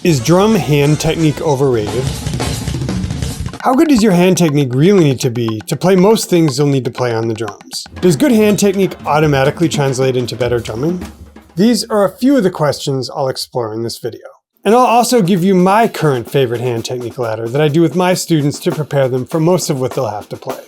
Is drum hand technique overrated? How good does your hand technique really need to be to play most things you'll need to play on the drums? Does good hand technique automatically translate into better drumming? These are a few of the questions I'll explore in this video. And I'll also give you my current favorite hand technique ladder that I do with my students to prepare them for most of what they'll have to play.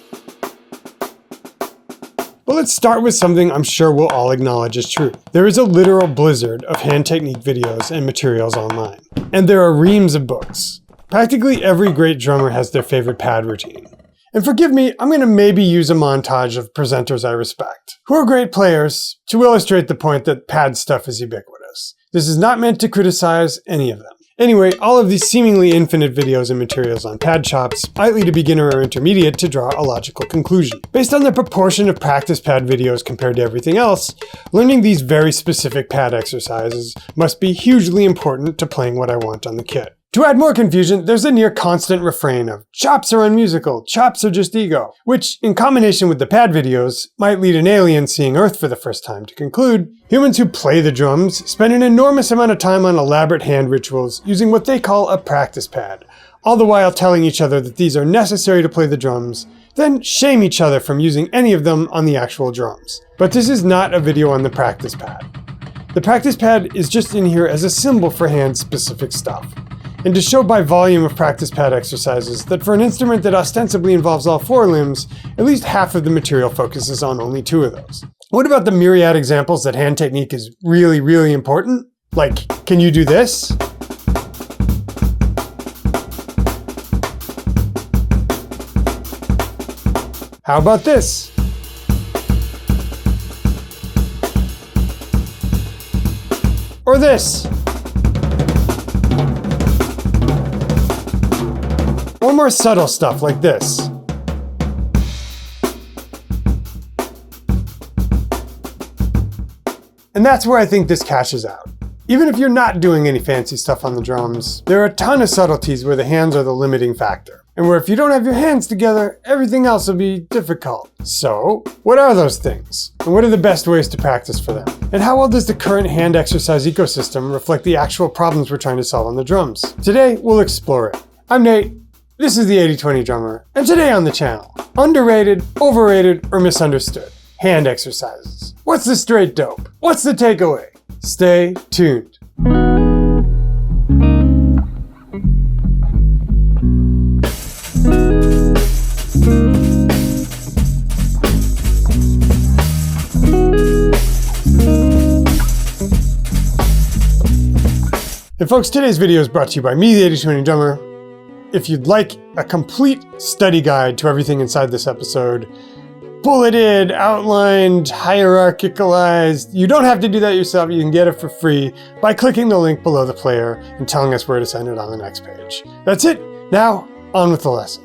But let's start with something I'm sure we'll all acknowledge is true. There is a literal blizzard of hand technique videos and materials online. And there are reams of books. Practically every great drummer has their favorite pad routine. And forgive me, I'm going to maybe use a montage of presenters I respect, who are great players, to illustrate the point that pad stuff is ubiquitous. This is not meant to criticize any of them. Anyway, all of these seemingly infinite videos and materials on pad chops might lead a beginner or intermediate to draw a logical conclusion. Based on the proportion of practice pad videos compared to everything else, learning these very specific pad exercises must be hugely important to playing what I want on the kit. To add more confusion, there's a near constant refrain of chops are unmusical, chops are just ego, which, in combination with the pad videos, might lead an alien seeing Earth for the first time to conclude humans who play the drums spend an enormous amount of time on elaborate hand rituals using what they call a practice pad, all the while telling each other that these are necessary to play the drums, then shame each other from using any of them on the actual drums. But this is not a video on the practice pad. The practice pad is just in here as a symbol for hand-specific stuff, and to show by volume of practice pad exercises that for an instrument that ostensibly involves all four limbs, at least half of the material focuses on only two of those. What about the myriad examples that hand technique is really, really important? Like, can you do this? How about this? Or this? Or more subtle stuff like this. And that's where I think this cashes out. Even if you're not doing any fancy stuff on the drums, there are a ton of subtleties where the hands are the limiting factor. And where if you don't have your hands together, everything else will be difficult. So, what are those things? And what are the best ways to practice for them? And how well does the current hand exercise ecosystem reflect the actual problems we're trying to solve on the drums? Today, we'll explore it. I'm Nate. This is the 80/20 Drummer, and today on the channel, underrated, overrated, or misunderstood hand exercises. What's the straight dope? What's the takeaway? Stay tuned. And folks, today's video is brought to you by me, the 80/20 Drummer. If you'd like a complete study guide to everything inside this episode, bulleted, outlined, hierarchicalized, you don't have to do that yourself. You can get it for free by clicking the link below the player and telling us where to send it on the next page. That's it. Now, on with the lesson.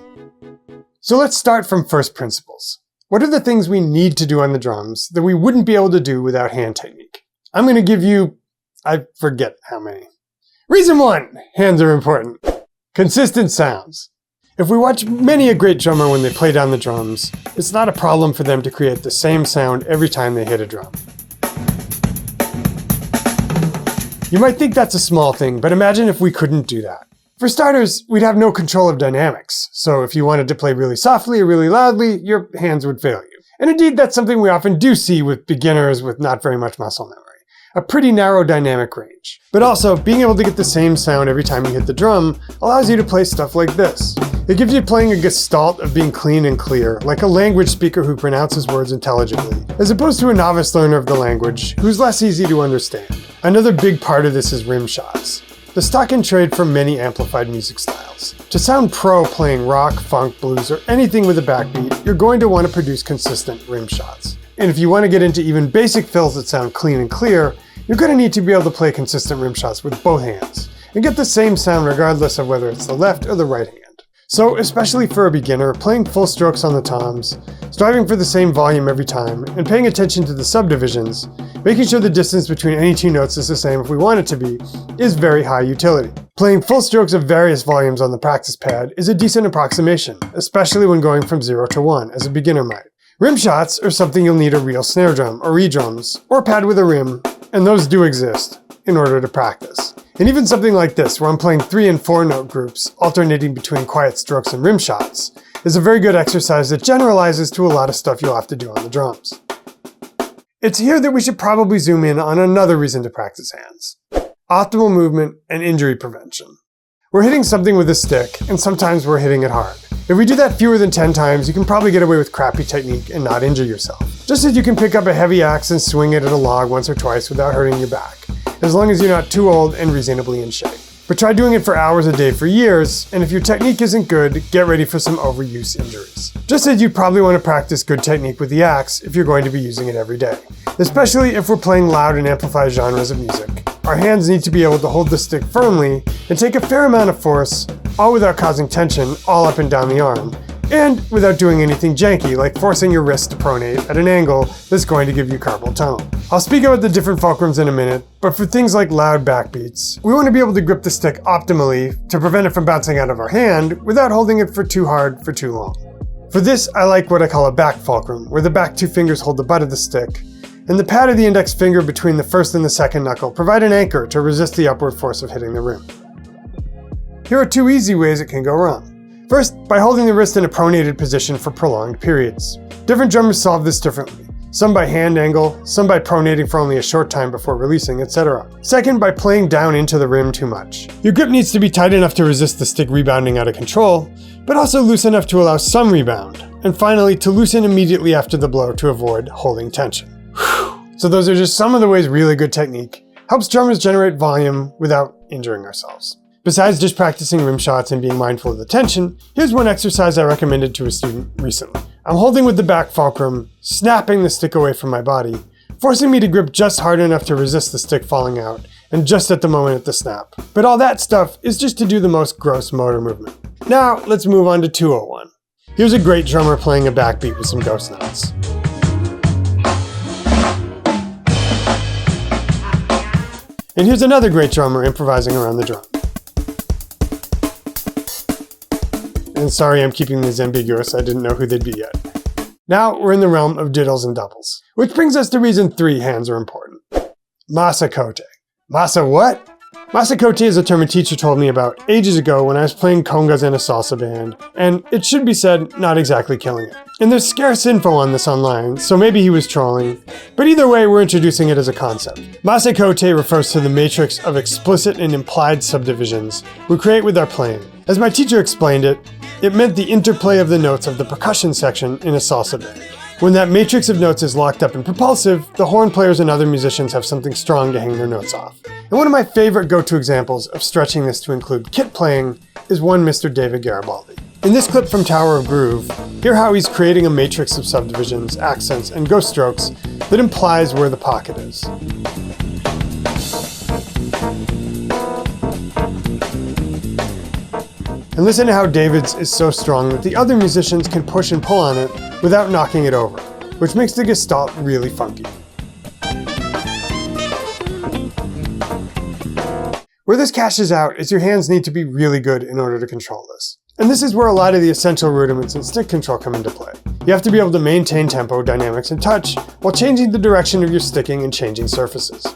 So let's start from first principles. What are the things we need to do on the drums that we wouldn't be able to do without hand technique? I'm going to give you, I forget how many. Reason 1, hands are important. Consistent sounds. If we watch many a great drummer when they play down the drums, it's not a problem for them to create the same sound every time they hit a drum. You might think that's a small thing, but imagine if we couldn't do that. For starters, we'd have no control of dynamics, so if you wanted to play really softly or really loudly, your hands would fail you. And indeed, that's something we often do see with beginners with not very much muscle memory. A pretty narrow dynamic range. But also, being able to get the same sound every time you hit the drum allows you to play stuff like this. It gives you playing a gestalt of being clean and clear, like a language speaker who pronounces words intelligibly, as opposed to a novice learner of the language who's less easy to understand. Another big part of this is rim shots, the stock and trade for many amplified music styles. To sound pro playing rock, funk, blues, or anything with a backbeat, you're going to want to produce consistent rim shots. And if you want to get into even basic fills that sound clean and clear, you're going to need to be able to play consistent rim shots with both hands, and get the same sound regardless of whether it's the left or the right hand. So, especially for a beginner, playing full strokes on the toms, striving for the same volume every time, and paying attention to the subdivisions, making sure the distance between any two notes is the same if we want it to be, is very high utility. Playing full strokes of various volumes on the practice pad is a decent approximation, especially when going from 0 to 1, as a beginner might. Rim shots are something you'll need a real snare drum, or E-drums, or pad with a rim, and those do exist, in order to practice. And even something like this, where I'm playing 3 and 4 note groups, alternating between quiet strokes and rim shots, is a very good exercise that generalizes to a lot of stuff you'll have to do on the drums. It's here that we should probably zoom in on another reason to practice hands: optimal movement and injury prevention. We're hitting something with a stick, and sometimes we're hitting it hard. If we do that fewer than 10 times, you can probably get away with crappy technique and not injure yourself. Just as you can pick up a heavy axe and swing it at a log once or twice without hurting your back, as long as you're not too old and reasonably in shape. But try doing it for hours a day for years, and if your technique isn't good, get ready for some overuse injuries. Just as you probably want to practice good technique with the axe if you're going to be using it every day, especially if we're playing loud and amplified genres of music. Our hands need to be able to hold the stick firmly and take a fair amount of force, all without causing tension all up and down the arm, and without doing anything janky like forcing your wrist to pronate at an angle that's going to give you carpal tunnel. I'll speak about the different fulcrums in a minute, but for things like loud backbeats, we want to be able to grip the stick optimally to prevent it from bouncing out of our hand without holding it for too hard for too long. For this, I like what I call a back fulcrum, where the back 2 fingers hold the butt of the stick, and the pad of the index finger between the first and the second knuckle provide an anchor to resist the upward force of hitting the rim. Here are 2 easy ways it can go wrong. First, by holding the wrist in a pronated position for prolonged periods. Different drummers solve this differently. Some by hand angle, some by pronating for only a short time before releasing, etc. Second, by playing down into the rim too much. Your grip needs to be tight enough to resist the stick rebounding out of control, but also loose enough to allow some rebound. And finally, to loosen immediately after the blow to avoid holding tension. So those are just some of the ways really good technique helps drummers generate volume without injuring ourselves. Besides just practicing rim shots and being mindful of the tension, here's one exercise I recommended to a student recently. I'm holding with the back fulcrum, snapping the stick away from my body, forcing me to grip just hard enough to resist the stick falling out, and just at the moment at the snap. But all that stuff is just to do the most gross motor movement. Now, let's move on to 201. Here's a great drummer playing a backbeat with some ghost notes. And here's another great drummer improvising around the drum. And sorry I'm keeping these ambiguous, I didn't know who they'd be yet. Now we're in the realm of diddles and doubles. Which brings us to reason 3 hands are important. Masacote. Masa what? Masacote is a term a teacher told me about ages ago when I was playing congas in a salsa band, and it should be said, not exactly killing it. And there's scarce info on this online, so maybe he was trolling, but either way we're introducing it as a concept. Masacote refers to the matrix of explicit and implied subdivisions we create with our playing. As my teacher explained it, it meant the interplay of the notes of the percussion section in a salsa band. When that matrix of notes is locked up and propulsive, the horn players and other musicians have something strong to hang their notes off. And one of my favorite go-to examples of stretching this to include kit playing is one Mr. David Garibaldi. In this clip from Tower of Groove, hear how he's creating a matrix of subdivisions, accents, and ghost strokes that implies where the pocket is. And listen to how David's is so strong that the other musicians can push and pull on it without knocking it over, which makes the gestalt really funky. Where this cashes out is your hands need to be really good in order to control this. And this is where a lot of the essential rudiments in stick control come into play. You have to be able to maintain tempo, dynamics, and touch while changing the direction of your sticking and changing surfaces.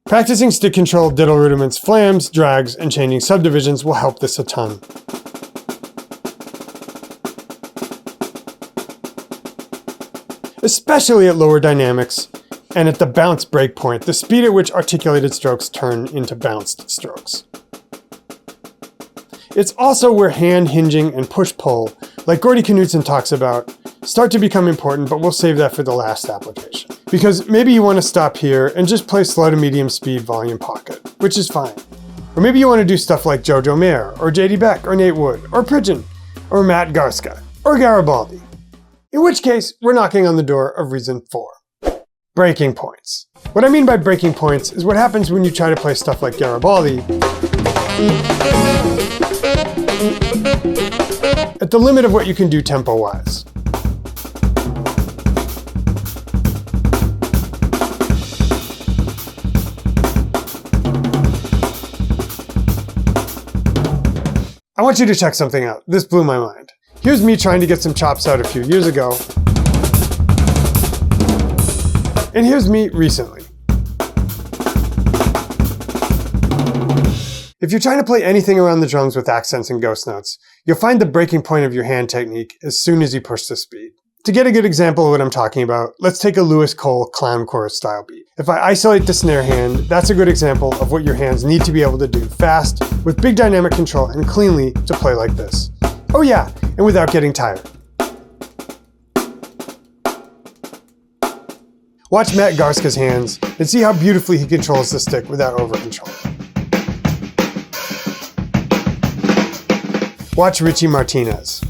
Practicing stick control, diddle rudiments, flams, drags, and changing subdivisions will help this a ton. Especially at lower dynamics and at the bounce breakpoint, the speed at which articulated strokes turn into bounced strokes. It's also where hand hinging and push-pull, like Gordy Knudsen talks about, start to become important, but we'll save that for the last application. Because maybe you want to stop here and just play slow to medium speed volume pocket, which is fine. Or maybe you want to do stuff like Jojo Mayer, or JD Beck, or Nate Wood, or Pridgeon, or Matt Garska, or Garibaldi. In which case, we're knocking on the door of reason 4. Breaking points. What I mean by breaking points is what happens when you try to play stuff like Garibaldi at the limit of what you can do tempo-wise. I want you to check something out. This blew my mind. Here's me trying to get some chops out a few years ago. And here's me recently. If you're trying to play anything around the drums with accents and ghost notes, you'll find the breaking point of your hand technique as soon as you push the speed. To get a good example of what I'm talking about, let's take a Lewis Cole clown chorus style beat. If I isolate the snare hand, that's a good example of what your hands need to be able to do fast, with big dynamic control and cleanly to play like this. Oh yeah, and without getting tired. Watch Matt Garska's hands and see how beautifully he controls the stick without over-control. Watch Richie Martinez.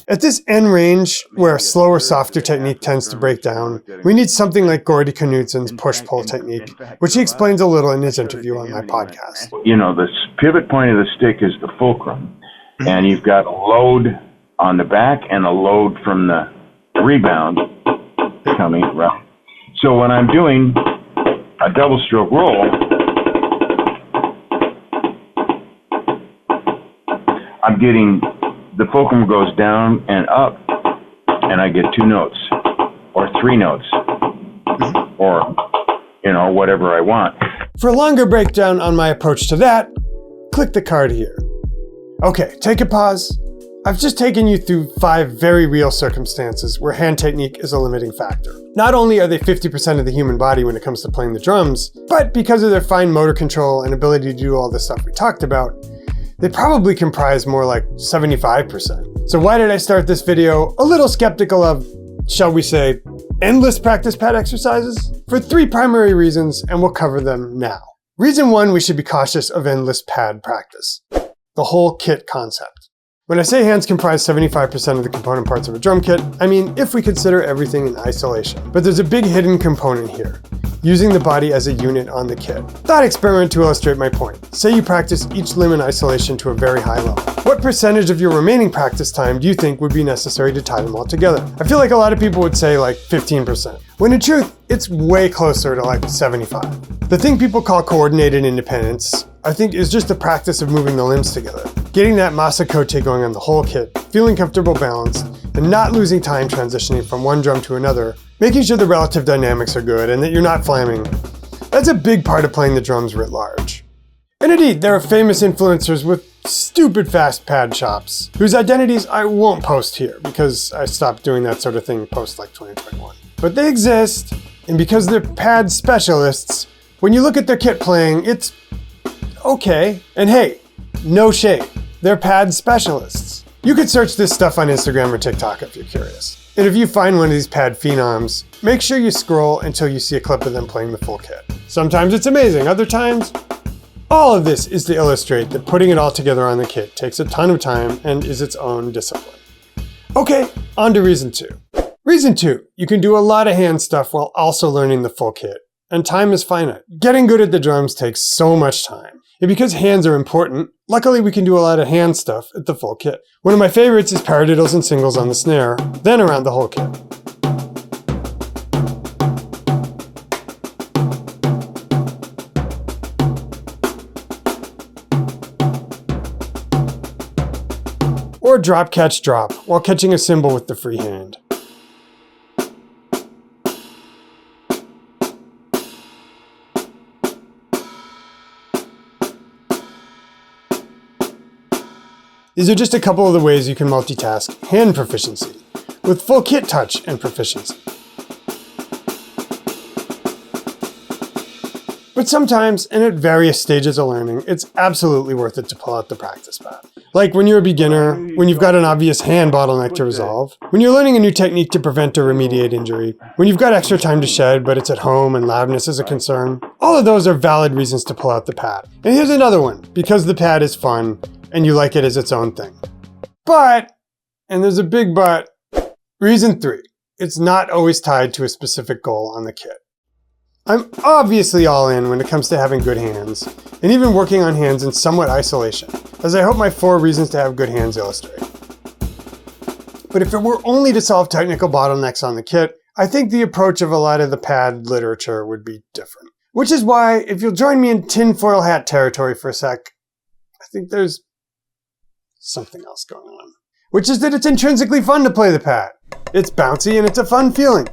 At this end range, where a slower, softer technique tends to break down, we need something like Gordy Knudsen's push-pull technique, which he explains a little in his interview on my podcast. You know, the pivot point of the stick is the fulcrum, and you've got a load on the back and a load from the rebound coming right. So when I'm doing a double stroke roll, I'm getting, the fulcrum goes down and up, and I get 2 notes, or 3 notes, or, you know, whatever I want. For a longer breakdown on my approach to that, click the card here. Okay, take a pause. I've just taken you through 5 very real circumstances where hand technique is a limiting factor. Not only are they 50% of the human body when it comes to playing the drums, but because of their fine motor control and ability to do all the stuff we talked about, they probably comprise more like 75%. So why did I start this video a little skeptical of, shall we say, endless practice pad exercises? For 3 primary reasons, and we'll cover them now. Reason 1, we should be cautious of endless pad practice. The whole kit concept. When I say hands comprise 75% of the component parts of a drum kit, I mean if we consider everything in isolation. But there's a big hidden component here, using the body as a unit on the kit. Thought experiment to illustrate my point. Say you practice each limb in isolation to a very high level. What percentage of your remaining practice time do you think would be necessary to tie them all together? I feel like a lot of people would say like 15%, when in truth, it's way closer to like 75. The thing people call coordinated independence, I think, is just the practice of moving the limbs together. Getting that masacote going on the whole kit, feeling comfortable balanced, and not losing time transitioning from one drum to another, making sure the relative dynamics are good and that you're not flamming. That's a big part of playing the drums writ large. And indeed, there are famous influencers with stupid fast pad chops, whose identities I won't post here because I stopped doing that sort of thing post like 2021. But they exist, and because they're pad specialists, when you look at their kit playing, it's okay. And hey, no shade, they're pad specialists. You could search this stuff on Instagram or TikTok if you're curious. And if you find one of these pad phenoms, make sure you scroll until you see a clip of them playing the full kit. Sometimes it's amazing, other times, all of this is to illustrate that putting it all together on the kit takes a ton of time and is its own discipline. Okay, on to reason 2. Reason 2, you can do a lot of hand stuff while also learning the full kit, and time is finite. Getting good at the drums takes so much time. And because hands are important, luckily we can do a lot of hand stuff at the full kit. One of my favorites is paradiddles and singles on the snare, then around the whole kit. Or drop catch drop while catching a cymbal with the free hand. These are just a couple of the ways you can multitask hand proficiency with full kit touch and proficiency. But sometimes, and at various stages of learning, it's absolutely worth it to pull out the practice pad. Like when you're a beginner, when you've got an obvious hand bottleneck to resolve, when you're learning a new technique to prevent or remediate injury, when you've got extra time to shed but it's at home and loudness is a concern. All of those are valid reasons to pull out the pad. And here's another one, because the pad is fun and you like it as its own thing. But, and there's a big but, reason 3, it's not always tied to a specific goal on the kit. I'm obviously all in when it comes to having good hands, and even working on hands in somewhat isolation, as I hope my 4 reasons to have good hands illustrate. But if it were only to solve technical bottlenecks on the kit, I think the approach of a lot of the pad literature would be different. Which is why, if you'll join me in tinfoil hat territory for a sec, think there's something else going on, which is that it's intrinsically fun to play the pad. It's bouncy and it's a fun feeling.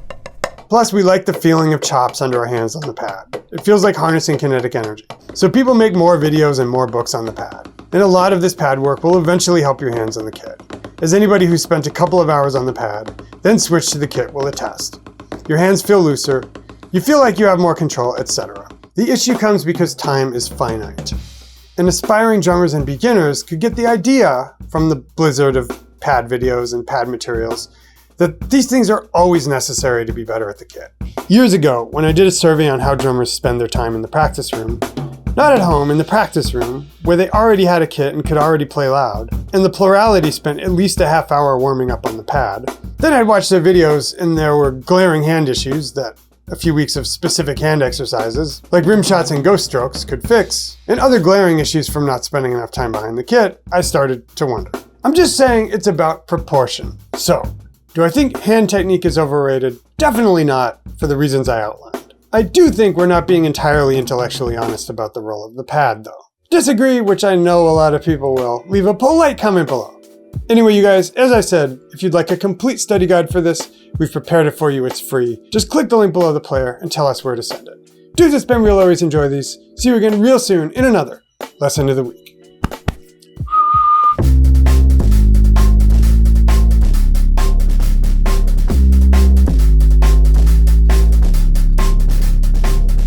Plus, we like the feeling of chops under our hands on the pad. It feels like harnessing kinetic energy. So people make more videos and more books on the pad. And a lot of this pad work will eventually help your hands on the kit. As anybody who spent a couple of hours on the pad, then switched to the kit will attest. Your hands feel looser, you feel like you have more control, etc. The issue comes because time is finite. And aspiring drummers and beginners could get the idea from the blizzard of pad videos and pad materials that these things are always necessary to be better at the kit. Years ago, when I did a survey on how drummers spend their time in the practice room, not at home, in the practice room, where they already had a kit and could already play loud, and the plurality spent at least a half hour warming up on the pad, then I'd watch their videos and there were glaring hand issues that a few weeks of specific hand exercises, like rim shots and ghost strokes, could fix, and other glaring issues from not spending enough time behind the kit, I started to wonder. I'm just saying it's about proportion. So, do I think hand technique is overrated? Definitely not, for the reasons I outlined. I do think we're not being entirely intellectually honest about the role of the pad, though. Disagree, which I know a lot of people will, leave a polite comment below. Anyway, you guys, as I said, if you'd like a complete study guide for this, we've prepared it for you, it's free. Just click the link below the player and tell us where to send it. Dudes, it's been real, always enjoy these. See you again real soon in another Lesson of the Week.